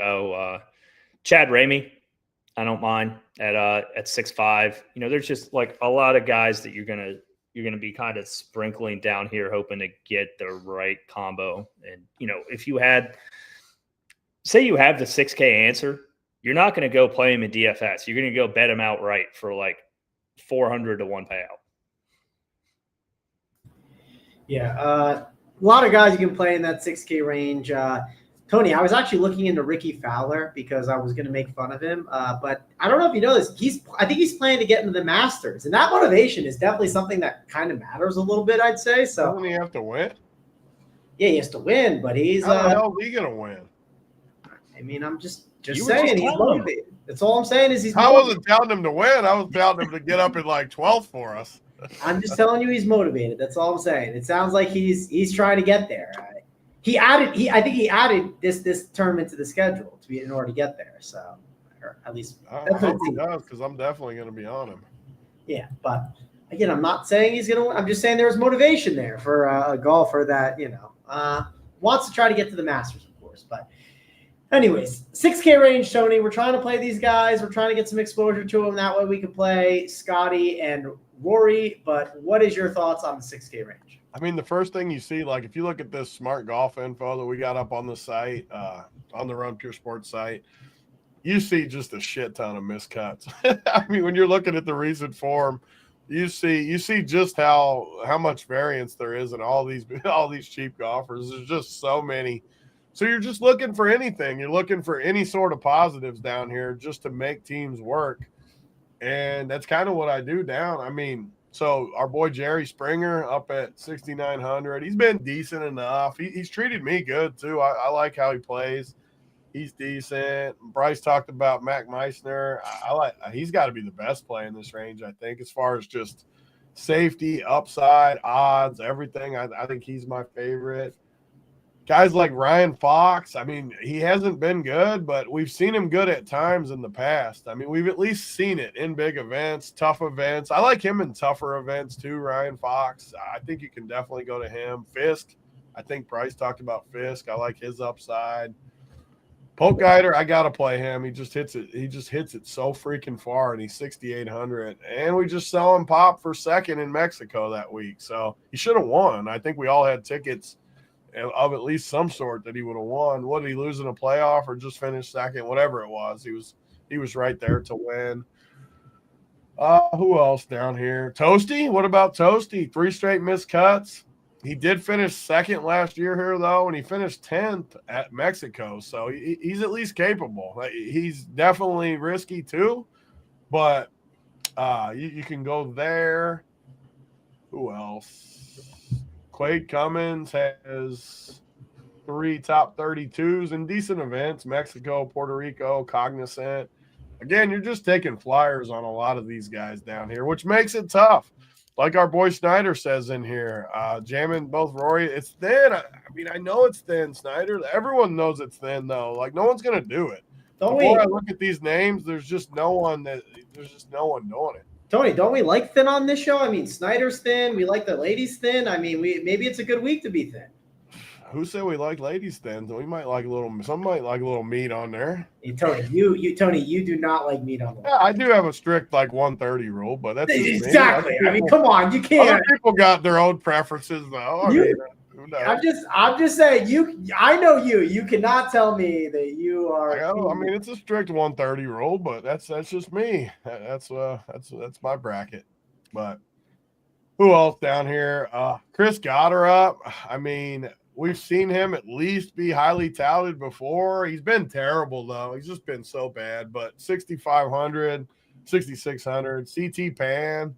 Chad Ramey, I don't mind at 6'5". There's just like a lot of guys that you're gonna be kind of sprinkling down here, hoping to get the right combo. And if you say you have the 6K answer, you're not going to go play him in DFS. You're going to go bet him outright for like 400 to 1 payout. Yeah, a lot of guys you can play in that 6K range. Tony, I was actually looking into Ricky Fowler because I was going to make fun of him. But I don't know if you know this. I think he's planning to get into the Masters. And that motivation is definitely something that kind of matters a little bit, I'd say. So doesn't he have to win? Yeah, he has to win, but he's how the hell is he going to win? I mean, I'm just saying he's motivated. That's all I'm saying is he's motivated. I wasn't telling him to win. I was telling him to get up in like 12th for us. I'm just telling you he's motivated. That's all I'm saying. It sounds like he's trying to get there. I think he added this tournament to the schedule in order to get there. So, or at least I hope he does, because I'm definitely going to be on him. Yeah, but again, I'm not saying he's going to. I'm just saying there's motivation there for a golfer that wants to try to get to the Masters, of course. But anyways, 6K range, Tony. We're trying to play these guys. We're trying to get some exposure to them. That way we can play Scotty and Rory. But what is your thoughts on the 6K range? I mean, the first thing you see, like if you look at this smart golf info that we got up on the site, on the Run Pure Sports site, you see just a shit ton of miscuts. I mean, when you're looking at the recent form, you see just how much variance there is in all these cheap golfers. There's just so many. So you're just looking for anything. You're looking for any sort of positives down here just to make teams work. And that's kind of what I do down. I mean, so our boy Jerry Springer up at 6,900. He's been decent enough. He's treated me good too. I like how he plays. He's decent. Bryce talked about Mac Meissner. He's got to be the best play in this range, I think, as far as just safety, upside, odds, everything. I think he's my favorite. Guys like Ryan Fox, I mean, he hasn't been good, but we've seen him good at times in the past. I mean, we've at least seen it in big events, tough events. I like him in tougher events too, Ryan Fox. I think you can definitely go to him. Fisk, I think Bryce talked about Fisk. I like his upside. Polk Guider, I gotta play him. He just hits it. He just hits it so freaking far, and he's 6,800. And we just saw him pop for second in Mexico that week, so he should have won. I think we all had tickets of at least some sort that he would have won. What, did he lose in a playoff or just finish second? Whatever it was, he was right there to win. Who else down here? Toasty. What about Toasty? 3 straight missed cuts. He did finish second last year here, though, and he finished 10th at Mexico. So he's at least capable. He's definitely risky too, but you can go there. Who else? Quade Cummins has 3 top 32s in decent events: Mexico, Puerto Rico, Cognizant. Again, you're just taking flyers on a lot of these guys down here, which makes it tough. Like our boy Snyder says in here, jamming both Rory. It's thin. I mean, I know it's thin, Snyder. Everyone knows it's thin, though. Like, no one's going to do it. Before I look at these names, there's just no one doing it. Tony, don't we like thin on this show? I mean, Snyder's thin. We like the ladies thin. I mean, maybe it's a good week to be thin. Who said we like ladies thin? We might like some might like a little meat on there. Hey, Tony, Tony, you do not like meat on there. Yeah, I do have a strict 130 rule, but that's exactly. I mean, come on, you can't. Other people got their own preferences, though. I'm just saying, I know you. You cannot tell me that you are. I mean, it's a strict 130 rule, but that's just me. That's my bracket. But who else down here? Chris Gotterup. I mean, we've seen him at least be highly touted before. He's been terrible, though. He's just been so bad. But 6,500, 6,600, CT Pan.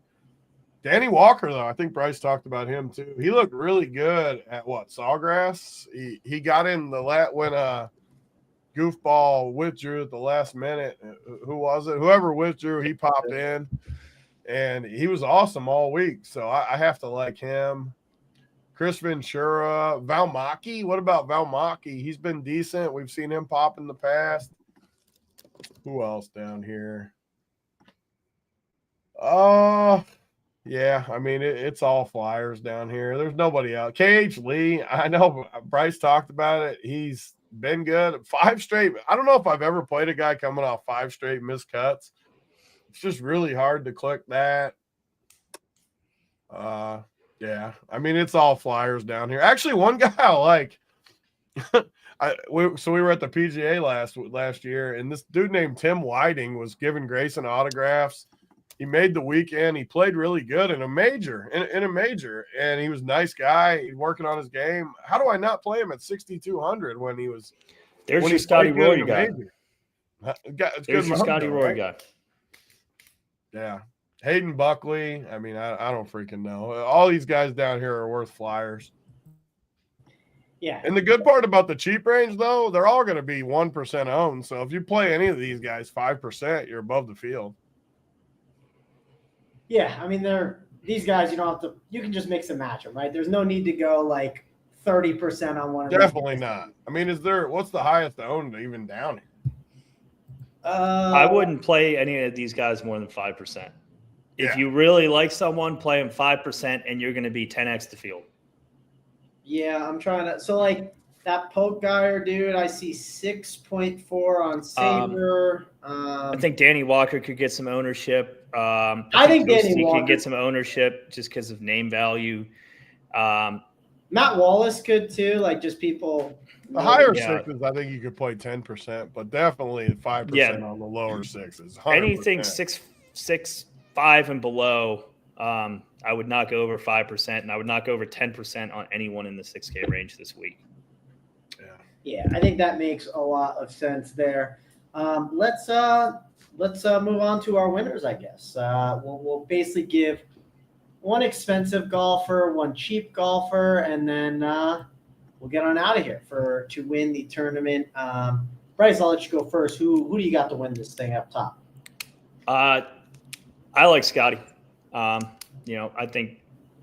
Danny Walker, though, I think Bryce talked about him, too. He looked really good at Sawgrass. He got in when Goofball withdrew at the last minute. Who was it? Whoever withdrew, he popped in. And he was awesome all week. So I have to like him. Chris Ventura, Valmaki. What about Valmaki? He's been decent. We've seen him pop in the past. Who else down here? Yeah, I mean, it's all flyers down here. There's nobody out. KH Lee, I know Bryce talked about it. He's been good. 5 straight. I don't know if I've ever played a guy coming off 5 straight missed cuts. It's just really hard to click that. Yeah, I mean, it's all flyers down here. Actually, one guy I like. So we were at the PGA last year, and this dude named Tim Whiting was giving Grayson autographs. He made the weekend. He played really good in a major, and he was a nice guy. He's working on his game. How do I not play him at 6,200 when he was? There's your Scotty Roy guy. There's your Scotty Roy guy. Yeah. Hayden Buckley. I mean, I don't freaking know. All these guys down here are worth flyers. Yeah. And the good part about the cheap range, though, they're all going to be 1% owned. So if you play any of these guys 5%, you're above the field. Yeah, I mean, these guys. You don't have to. You can just mix and match them, right? There's no need to go 30% on one. Definitely not. I mean, what's the highest owned even down here? I wouldn't play any of these guys more than 5%. If you really like someone, play them 5%, and you're going to be 10x the field. Yeah, I'm trying to. So that Polk guy, dude, I see 6.4 on Saber. I think Danny Walker could get some ownership. I think Danny Walker can get some ownership just because of name value. Matt Wallace could too. Like just people. The higher Yeah. sixes, I think you could play 10%, but definitely 5% on the lower sixes. 100%. Anything 6.5 and below, I would not go over 5%, and I would not go over 10% on anyone in the 6K range this week. Yeah, I think that makes a lot of sense there. Let's move on to our winners, I guess. We'll basically give one expensive golfer, one cheap golfer, and then we'll get on out of here to win the tournament. Bryce, I'll let you go first. Who do you got to win this thing up top? I like Scotty. I think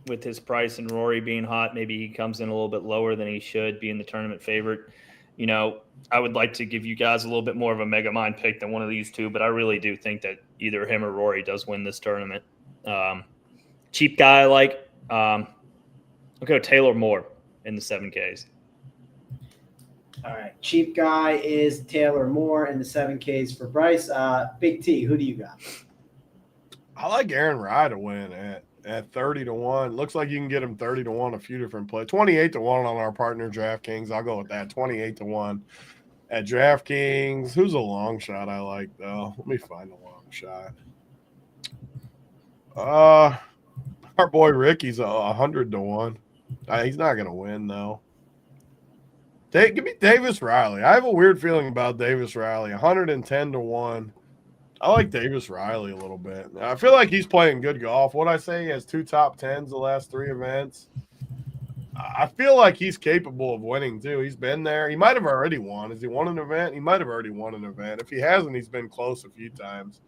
with his price and Rory being hot, maybe he comes in a little bit lower than he should, being the tournament favorite. I would like to give you guys a little bit more of a mega mind pick than one of these two, but I really do think that either him or Rory does win this tournament. Cheap guy I like. I'll go Taylor Moore in the 7Ks. All right. Cheap guy is Taylor Moore in the 7Ks for Bryce. Big T, who do you got? I like Aaron Rye to win at 30-1. Looks like you can get him 30-1 a few different plays. 28-1 on our partner DraftKings. I'll go with that. 28-1 at DraftKings. Who's a long shot I like though? Let me find a long shot. Our boy Ricky's 100-1. He's not gonna win though. Give me Davis Riley. I have a weird feeling about Davis Riley. 110-1. I like Davis Riley a little bit. I feel like he's playing good golf. What I say, he has 2 top 10s the last 3 events. I feel like he's capable of winning too. He's been there. He might have already won. Has he won an event? He might have already won an event. If he hasn't, he's been close a few times.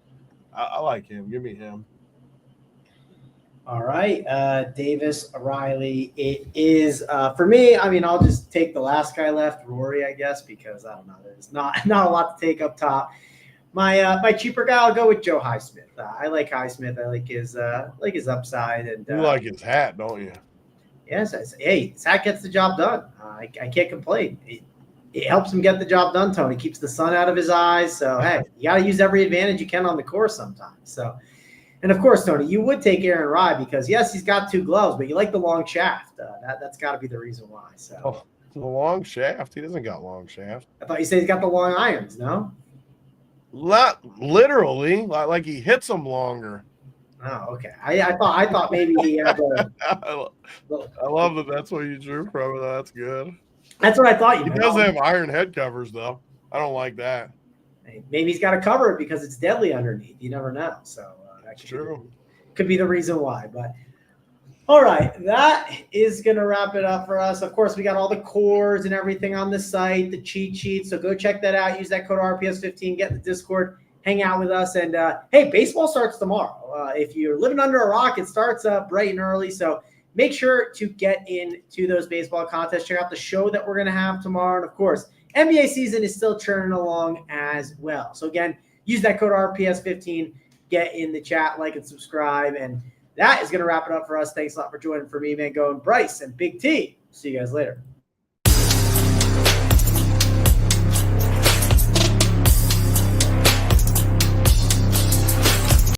I like him. Give me him. All right. Davis Riley. It is for me. I mean, I'll just take the last guy left, Rory, I guess, because I don't know. There's not a lot to take up top. My cheaper guy, I'll go with Joe Highsmith. I like Highsmith. I like his upside, and You like his hat, don't you? Yes. Hey, his hat gets the job done. I can't complain. It helps him get the job done, Tony. Keeps the sun out of his eyes. So hey, you got to use every advantage you can on the course sometimes. So, and of course, Tony, you would take Aaron Rye because yes, he's got 2 gloves, but you like the long shaft. That's got to be the reason why. So the long shaft. He doesn't got long shaft. I thought you said he's got the long irons. No. Not literally, like he hits them longer. Oh, okay. I thought maybe he had I love that. That's what you drew from it. That's good. That's what I thought you. He does have iron head covers though. I don't like that. Maybe he's got to cover it because it's deadly underneath. You never know. So that could be the reason why. But all right, that is going to wrap it up for us. Of course, we got all the cores and everything on the site, the cheat sheet. So go check that out. Use that code RPS15. Get in the Discord. Hang out with us. And, hey, baseball starts tomorrow. If you're living under a rock, it starts bright and early. So make sure to get into those baseball contests. Check out the show that we're going to have tomorrow. And, of course, NBA season is still churning along as well. So, again, use that code RPS15. Get in the chat, like, and subscribe. And that is going to wrap it up for us. Thanks a lot for joining for me, Van Gogh, and Bryce, and Big T. See you guys later.